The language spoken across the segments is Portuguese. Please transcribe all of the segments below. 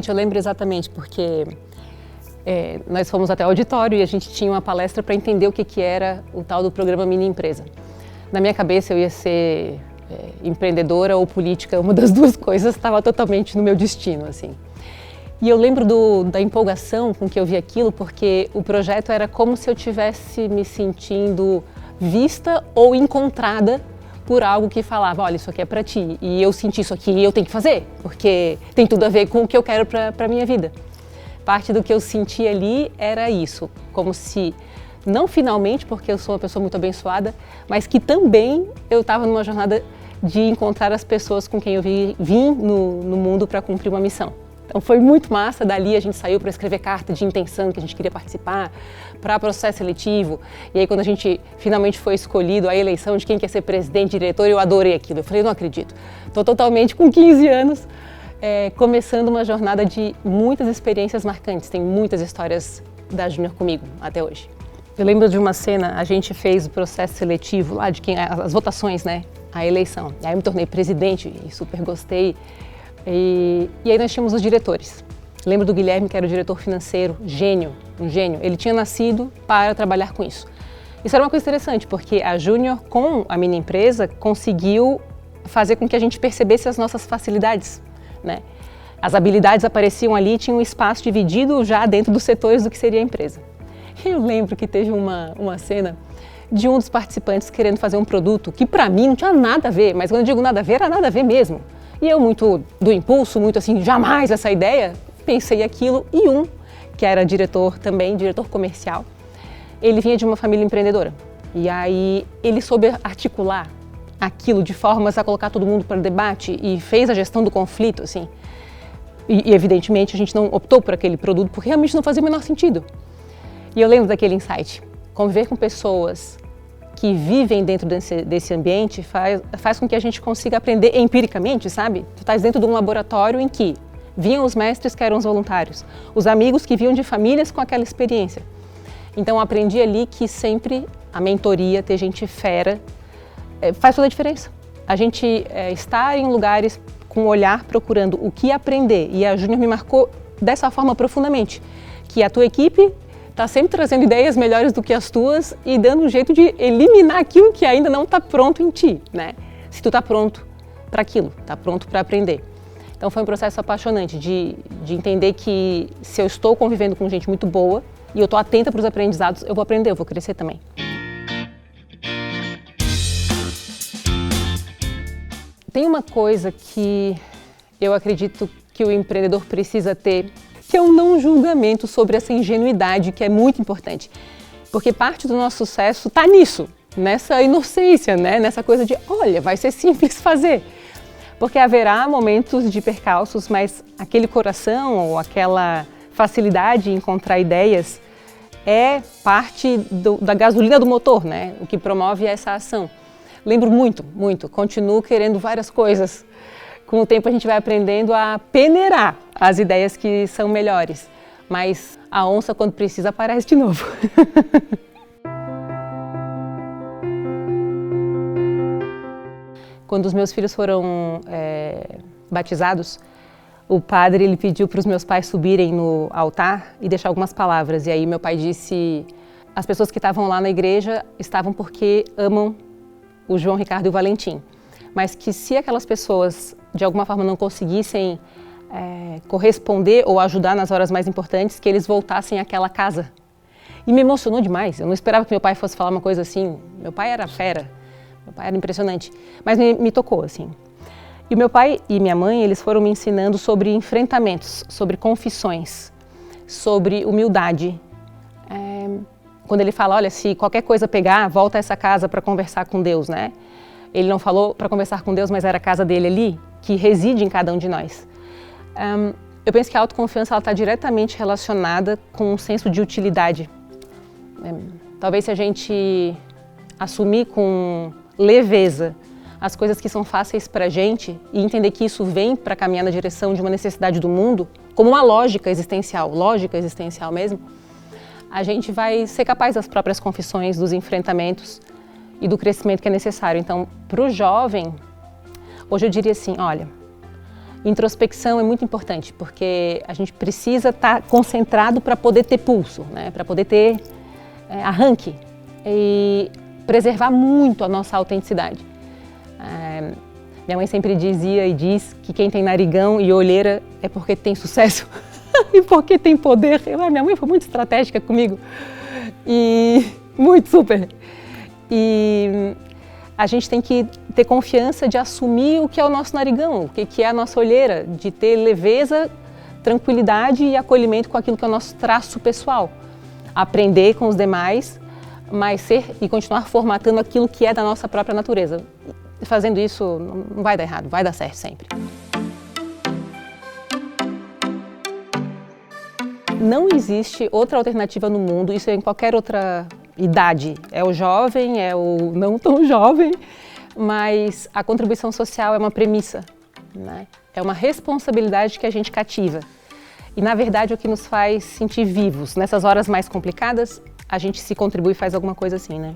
Gente, eu lembro exatamente porque nós fomos até o auditório e a gente tinha uma palestra para entender o que era o tal do programa Mini Empresa. Na minha cabeça eu ia ser empreendedora ou política, uma das duas coisas estava totalmente no meu destino, assim. E eu lembro da empolgação com que eu vi aquilo, porque o projeto era como se eu tivesse me sentindo vista ou encontrada por algo que falava, olha, isso aqui é para ti, e eu senti isso aqui e eu tenho que fazer, porque tem tudo a ver com o que eu quero para minha vida. Parte do que eu senti ali era isso, como se, não finalmente, porque eu sou uma pessoa muito abençoada, mas que também eu estava numa jornada de encontrar as pessoas com quem eu vim no mundo para cumprir uma missão. Então foi muito massa, dali a gente saiu para escrever carta de intenção que a gente queria participar, para processo seletivo, e aí quando a gente finalmente foi escolhido a eleição de quem quer ser presidente, diretor, eu adorei aquilo, eu falei, não acredito, estou totalmente com 15 anos, começando uma jornada de muitas experiências marcantes, tem muitas histórias da Júnior comigo até hoje. Eu lembro de uma cena, a gente fez o processo seletivo lá de as votações, né, a eleição, e aí eu me tornei presidente e super gostei. E aí nós tínhamos os diretores. Lembro do Guilherme, que era o diretor financeiro, gênio, um gênio. Ele tinha nascido para trabalhar com isso. Isso era uma coisa interessante, porque a Júnior, com a Mini Empresa, conseguiu fazer com que a gente percebesse as nossas facilidades, né? As habilidades apareciam ali, tinha um espaço dividido já dentro dos setores do que seria a empresa. Eu lembro que teve uma cena de um dos participantes querendo fazer um produto que para mim não tinha nada a ver, mas quando eu digo nada a ver, era nada a ver mesmo. E eu, muito do impulso, muito assim, jamais essa ideia, pensei aquilo. E que era diretor também, diretor comercial, ele vinha de uma família empreendedora. E aí ele soube articular aquilo de formas a colocar todo mundo para debate e fez a gestão do conflito, assim. E evidentemente a gente não optou por aquele produto porque realmente não fazia o menor sentido. E eu lembro daquele insight, conviver com pessoas que vivem dentro desse ambiente faz com que a gente consiga aprender empiricamente, sabe? Tu estás dentro de um laboratório em que vinham os mestres que eram os voluntários, os amigos que vinham de famílias com aquela experiência. Então eu aprendi ali que sempre a mentoria, ter gente fera, faz toda a diferença. A gente estar em lugares com o olhar procurando o que aprender, e a Júnior me marcou dessa forma profundamente, que a tua equipe está sempre trazendo ideias melhores do que as tuas e dando um jeito de eliminar aquilo que ainda não está pronto em ti, né? Se tu está pronto para aquilo, está pronto para aprender. Então foi um processo apaixonante de entender que se eu estou convivendo com gente muito boa e eu estou atenta para os aprendizados, eu vou aprender, eu vou crescer também. Tem uma coisa que eu acredito que o empreendedor precisa ter, que é um não julgamento sobre essa ingenuidade, que é muito importante. Porque parte do nosso sucesso está nisso, nessa inocência, né? Nessa coisa de, olha, vai ser simples fazer. Porque haverá momentos de percalços, mas aquele coração ou aquela facilidade em encontrar ideias é parte da gasolina do motor, né? O que promove essa ação. Lembro muito, continuo querendo várias coisas. Com o tempo a gente vai aprendendo a peneirar as ideias que são melhores, mas a onça quando precisa aparece de novo. Quando os meus filhos foram batizados, o padre ele pediu para os meus pais subirem no altar e deixar algumas palavras. E aí meu pai disse, as pessoas que estavam lá na igreja estavam porque amam o João Ricardo e o Valentim, mas que se aquelas pessoas de alguma forma não conseguissem corresponder ou ajudar nas horas mais importantes, que eles voltassem àquela casa. E me emocionou demais, eu não esperava que meu pai fosse falar uma coisa assim, meu pai era fera, meu pai era impressionante, mas me tocou assim. E meu pai e minha mãe, eles foram me ensinando sobre enfrentamentos, sobre confissões, sobre humildade. Quando ele fala, olha, se qualquer coisa pegar, volta a essa casa para conversar com Deus, né? Ele não falou para conversar com Deus, mas era a casa dele ali, que reside em cada um de nós. Eu penso que a autoconfiança está diretamente relacionada com um senso de utilidade. Talvez se a gente assumir com leveza as coisas que são fáceis para a gente e entender que isso vem para caminhar na direção de uma necessidade do mundo, como uma lógica existencial mesmo, a gente vai ser capaz das próprias confissões, dos enfrentamentos e do crescimento que é necessário. Então, para o jovem, hoje eu diria assim, olha, Introspecção é muito importante, porque a gente precisa estar concentrado para poder ter pulso, né? Para poder ter arranque e preservar muito a nossa autenticidade. Minha mãe sempre dizia e diz que quem tem narigão e olheira é porque tem sucesso e porque tem poder. Minha mãe foi muito estratégica comigo e muito super. E a gente tem que ter confiança de assumir o que é o nosso narigão, o que é a nossa olheira, de ter leveza, tranquilidade e acolhimento com aquilo que é o nosso traço pessoal. Aprender com os demais, mas ser e continuar formatando aquilo que é da nossa própria natureza. Fazendo isso não vai dar errado, vai dar certo sempre. Não existe outra alternativa no mundo, isso é em qualquer outra idade. É o jovem, é o não tão jovem, mas a contribuição social é uma premissa, né? É uma responsabilidade que a gente cativa. E, na verdade, é o que nos faz sentir vivos. Nessas horas mais complicadas, a gente se contribui e faz alguma coisa assim, né?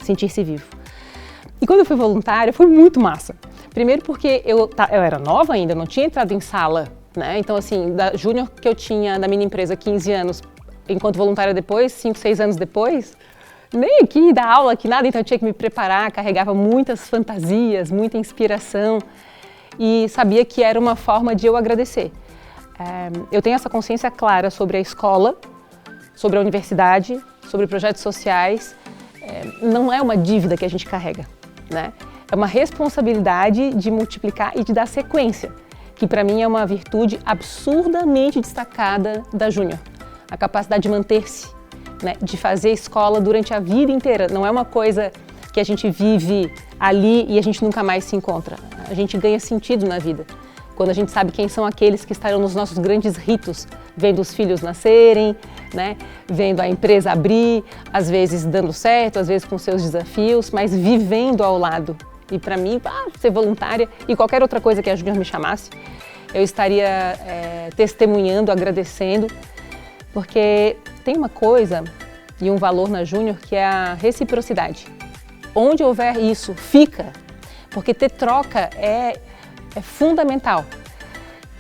Sentir-se vivo. E quando eu fui voluntária, foi muito massa. Primeiro porque eu era nova ainda, não tinha entrado em sala, né? Então, assim, da júnior que eu tinha da minha empresa 15 anos, enquanto voluntária depois, 5, 6 anos depois, nem aqui dar aula, aqui nada, então eu tinha que me preparar, carregava muitas fantasias, muita inspiração e sabia que era uma forma de eu agradecer. Eu tenho essa consciência clara sobre a escola, sobre a universidade, sobre projetos sociais. Não é uma dívida que a gente carrega, né? É uma responsabilidade de multiplicar e de dar sequência, que para mim é uma virtude absurdamente destacada da Júnior. A capacidade de manter-se, né? De fazer escola durante a vida inteira. Não é uma coisa que a gente vive ali e a gente nunca mais se encontra. A gente ganha sentido na vida. Quando a gente sabe quem são aqueles que estarão nos nossos grandes ritos, vendo os filhos nascerem, né? Vendo a empresa abrir, às vezes dando certo, às vezes com seus desafios, mas vivendo ao lado. E para mim, ser voluntária e qualquer outra coisa que a Júnior me chamasse, eu estaria testemunhando, agradecendo, porque tem uma coisa e um valor na Júnior que é a reciprocidade. Onde houver isso, fica, porque ter troca é fundamental.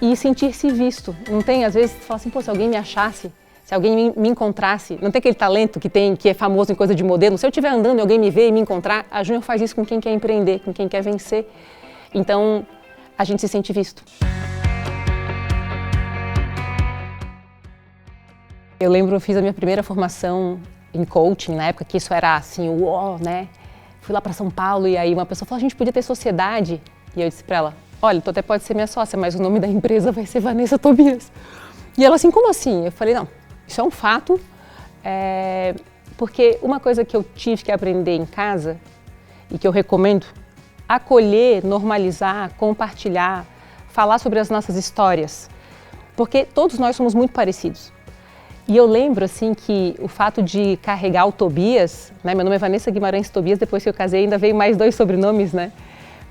E sentir-se visto. Não tem, às vezes, você fala assim, se alguém me achasse, se alguém me encontrasse, não tem aquele talento que é famoso em coisa de modelo, se eu estiver andando e alguém me ver e me encontrar, a Júnior faz isso com quem quer empreender, com quem quer vencer. Então, a gente se sente visto. Eu lembro, eu fiz a minha primeira formação em coaching, na época que isso era assim, uó, né? Fui lá para São Paulo e aí uma pessoa falou, a gente podia ter sociedade. E eu disse para ela, olha, tu até pode ser minha sócia, mas o nome da empresa vai ser Vanessa Tobias. E ela assim, como assim? Eu falei, não, isso é um fato, porque uma coisa que eu tive que aprender em casa e que eu recomendo, acolher, normalizar, compartilhar, falar sobre as nossas histórias, porque todos nós somos muito parecidos. E eu lembro assim que o fato de carregar o Tobias, né, meu nome é Vanessa Guimarães Tobias, depois que eu casei ainda veio mais 2 sobrenomes, né?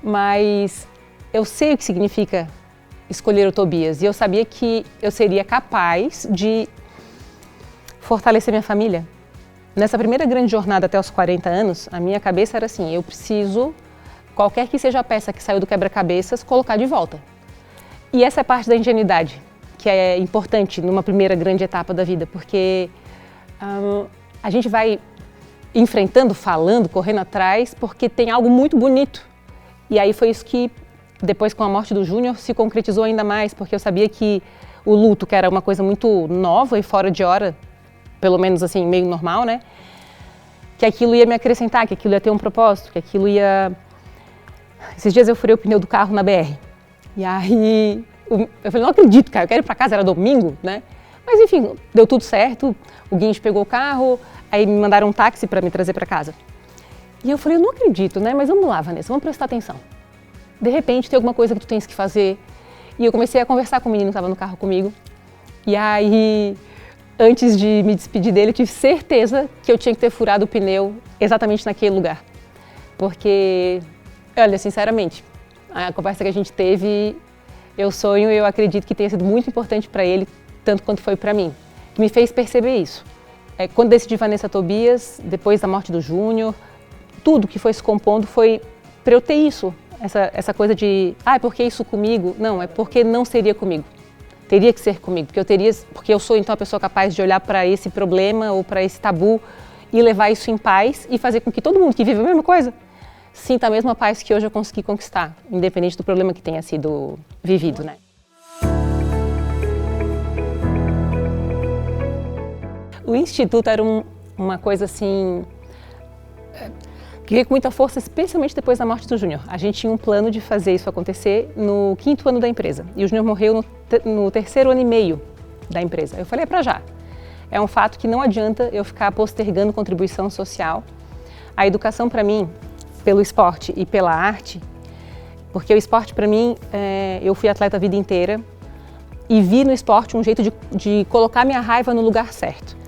Mas eu sei o que significa escolher o Tobias e eu sabia que eu seria capaz de fortalecer minha família. Nessa primeira grande jornada até os 40 anos, a minha cabeça era assim, eu preciso, qualquer que seja a peça que saiu do quebra-cabeças, colocar de volta. E essa é parte da ingenuidade, que é importante numa primeira grande etapa da vida, porque a gente vai enfrentando, falando, correndo atrás, porque tem algo muito bonito. E aí foi isso que, depois com a morte do Júnior, se concretizou ainda mais, porque eu sabia que o luto, que era uma coisa muito nova e fora de hora, pelo menos assim, meio normal, né? Que aquilo ia me acrescentar, que aquilo ia ter um propósito, que aquilo ia... Esses dias eu furei o pneu do carro na BR. E aí eu falei, não acredito, cara, eu quero ir pra casa, era domingo, né? Mas enfim, deu tudo certo, o guincho pegou o carro, aí me mandaram um táxi para me trazer para casa. E eu falei, eu não acredito, né? Mas vamos lá, Vanessa, vamos prestar atenção. De repente tem alguma coisa que tu tens que fazer. E eu comecei a conversar com o menino que estava no carro comigo. E aí, antes de me despedir dele, eu tive certeza que eu tinha que ter furado o pneu exatamente naquele lugar. Porque, olha, sinceramente, a conversa que a gente teve, eu sonho e eu acredito que tenha sido muito importante para ele, tanto quanto foi para mim. Que me fez perceber isso. Quando decidi Vanessa Tobias, depois da morte do Júnior, tudo que foi se compondo foi para eu ter isso, Essa coisa de, por que isso comigo? Não, é porque não seria comigo. Teria que ser comigo, porque eu sou então a pessoa capaz de olhar para esse problema ou para esse tabu e levar isso em paz e fazer com que todo mundo que vive a mesma coisa sinta a mesma paz que hoje eu consegui conquistar, independente do problema que tenha sido vivido, né? O Instituto era uma coisa assim, que veio com muita força, especialmente depois da morte do Júnior. A gente tinha um plano de fazer isso acontecer no 5º ano da empresa. E o Júnior morreu no 3º ano e meio da empresa. Eu falei, para já. É um fato que não adianta eu ficar postergando contribuição social. A educação para mim, pelo esporte e pela arte, porque o esporte para mim, eu fui atleta a vida inteira e vi no esporte um jeito de colocar minha raiva no lugar certo.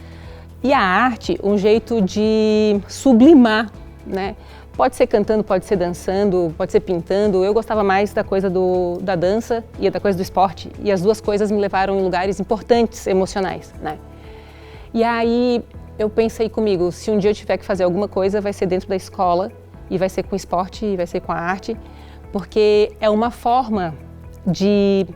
E a arte, um jeito de sublimar, né? Pode ser cantando, pode ser dançando, pode ser pintando. Eu gostava mais da coisa da dança e da coisa do esporte. E as duas coisas me levaram em lugares importantes, emocionais, né? E aí eu pensei comigo, se um dia eu tiver que fazer alguma coisa, vai ser dentro da escola e vai ser com esporte e vai ser com a arte, porque é uma forma de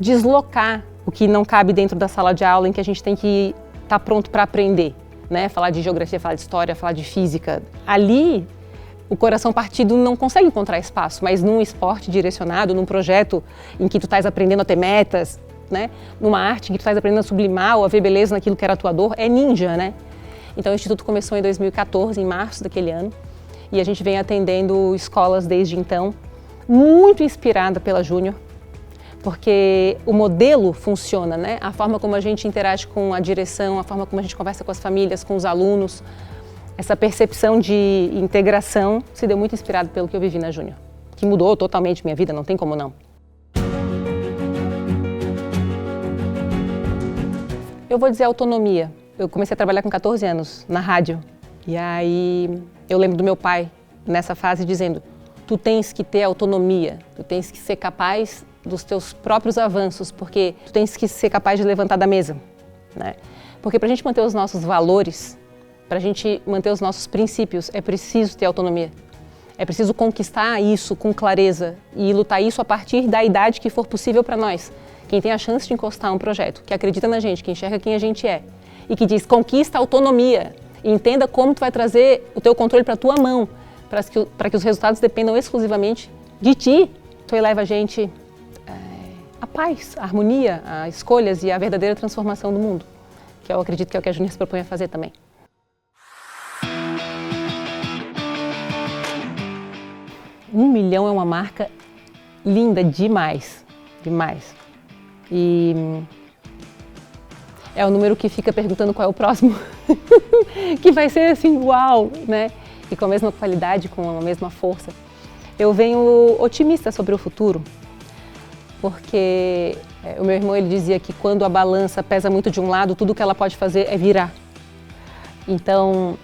deslocar o que não cabe dentro da sala de aula, em que a gente tem que estar pronto para aprender, né? Falar de geografia, falar de história, falar de física. Ali, o coração partido não consegue encontrar espaço, mas num esporte direcionado, num projeto em que tu estás aprendendo a ter metas, né? Numa arte em que tu estás aprendendo a sublimar ou a ver beleza naquilo que era a tua dor, é ninja, né? Então o Instituto começou em 2014, em março daquele ano, e a gente vem atendendo escolas desde então, muito inspirada pela Júnior, porque o modelo funciona, né? A forma como a gente interage com a direção, a forma como a gente conversa com as famílias, com os alunos, essa percepção de integração se deu muito inspirado pelo que eu vivi na Júnior, que mudou totalmente minha vida, não tem como não. Eu vou dizer autonomia. Eu comecei a trabalhar com 14 anos na rádio e aí eu lembro do meu pai nessa fase dizendo: tu tens que ter autonomia, tu tens que ser capaz dos teus próprios avanços, porque tu tens que ser capaz de levantar da mesa, né? Porque para a gente manter os nossos valores, para a gente manter os nossos princípios, é preciso ter autonomia. É preciso conquistar isso com clareza e lutar isso a partir da idade que for possível para nós. Quem tem a chance de encostar um projeto, que acredita na gente, que enxerga quem a gente é e que diz, conquista a autonomia, entenda como tu vai trazer o teu controle para a tua mão, para que os resultados dependam exclusivamente de ti. Tu eleva a gente a paz, a harmonia, a escolhas e a verdadeira transformação do mundo, que eu acredito que é o que a Júnior se propõe a fazer também. Um milhão é uma marca linda demais, demais. E é o número que fica perguntando qual é o próximo, que vai ser assim, uau, né? E com a mesma qualidade, com a mesma força. Eu venho otimista sobre o futuro, porque o meu irmão ele dizia que quando a balança pesa muito de um lado, tudo que ela pode fazer é virar. Então,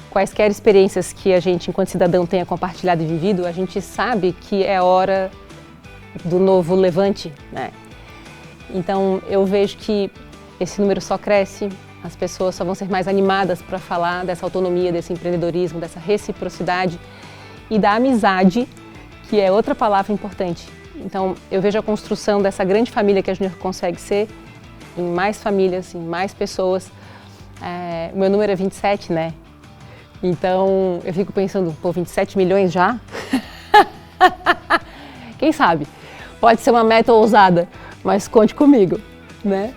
quaisquer experiências que a gente, enquanto cidadão, tenha compartilhado e vivido, a gente sabe que é hora do novo levante, né? Então, eu vejo que esse número só cresce, as pessoas só vão ser mais animadas para falar dessa autonomia, desse empreendedorismo, dessa reciprocidade e da amizade, que é outra palavra importante. Então, eu vejo a construção dessa grande família que a Júnior consegue ser, em mais famílias, em mais pessoas. O meu número é 27, né? Então, eu fico pensando, pô, 27 milhões já? Quem sabe? Pode ser uma meta ousada, mas conte comigo, né?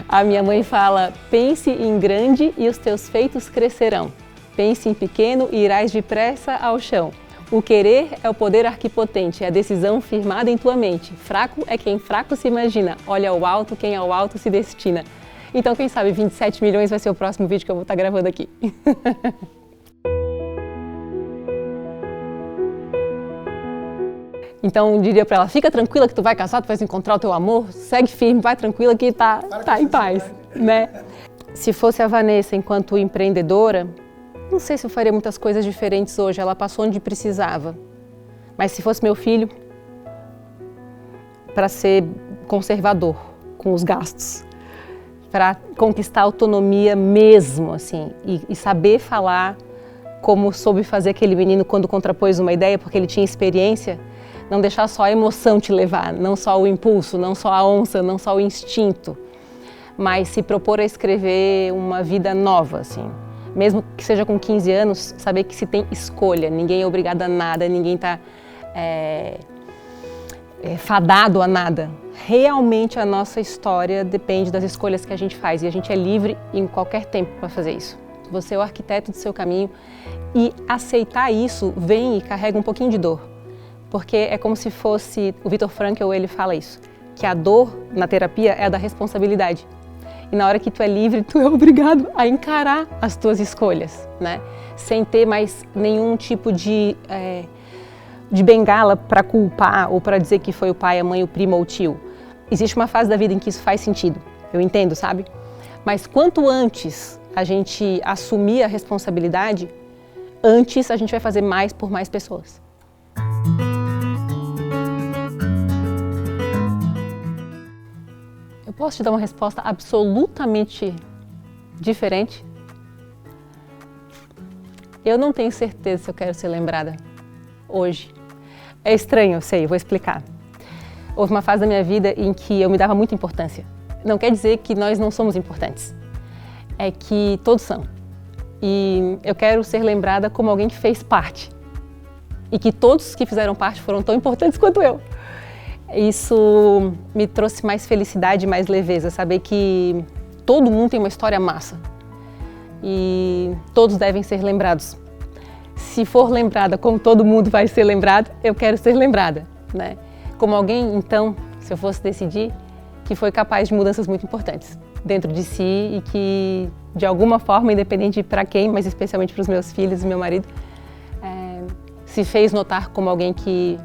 A minha mãe fala, pense em grande e os teus feitos crescerão. Pense em pequeno e irás depressa ao chão. O querer é o poder arquipotente, é a decisão firmada em tua mente. Fraco é quem fraco se imagina. Olha ao alto, quem ao alto se destina. Então, quem sabe 27 milhões vai ser o próximo vídeo que eu vou estar gravando aqui. Então, diria para ela, fica tranquila que tu vai casar, tu vai encontrar o teu amor, segue firme, vai tranquila que tá em paz, né? Se fosse a Vanessa enquanto empreendedora, não sei se eu faria muitas coisas diferentes hoje, ela passou onde precisava. Mas se fosse meu filho, para ser conservador com os gastos, para conquistar a autonomia mesmo, assim, e saber falar como soube fazer aquele menino quando contrapôs uma ideia, porque ele tinha experiência, não deixar só a emoção te levar, não só o impulso, não só a onça, não só o instinto, mas se propor a escrever uma vida nova, assim. Mesmo que seja com 15 anos, saber que se tem escolha, ninguém é obrigado a nada, ninguém está fadado a nada. Realmente a nossa história depende das escolhas que a gente faz e a gente é livre em qualquer tempo para fazer isso. Você é o arquiteto do seu caminho e aceitar isso vem e carrega um pouquinho de dor. Porque é como se fosse, o Viktor Frankl, ele fala isso, que a dor na terapia é a da responsabilidade. E na hora que tu é livre, tu é obrigado a encarar as tuas escolhas, né? Sem ter mais nenhum tipo de bengala para culpar ou para dizer que foi o pai, a mãe, o primo ou o tio. Existe uma fase da vida em que isso faz sentido, eu entendo, sabe? Mas quanto antes a gente assumir a responsabilidade, antes a gente vai fazer mais por mais pessoas. Eu posso te dar uma resposta absolutamente diferente? Eu não tenho certeza se eu quero ser lembrada hoje. É estranho, eu sei, vou explicar. Houve uma fase da minha vida em que eu me dava muita importância. Não quer dizer que nós não somos importantes. É que todos são. E eu quero ser lembrada como alguém que fez parte. E que todos que fizeram parte foram tão importantes quanto eu. Isso me trouxe mais felicidade e mais leveza, saber que todo mundo tem uma história massa. E todos devem ser lembrados. Se for lembrada como todo mundo vai ser lembrado, eu quero ser lembrada, né? Como alguém, então, se eu fosse decidir, que foi capaz de mudanças muito importantes dentro de si e que, de alguma forma, independente para quem, mas especialmente para os meus filhos e meu marido, se fez notar como alguém que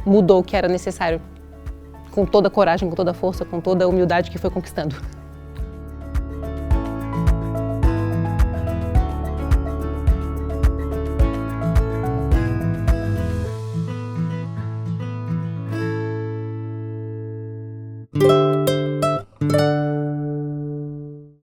mudou o que era necessário, com toda a coragem, com toda a força, com toda a humildade que foi conquistando.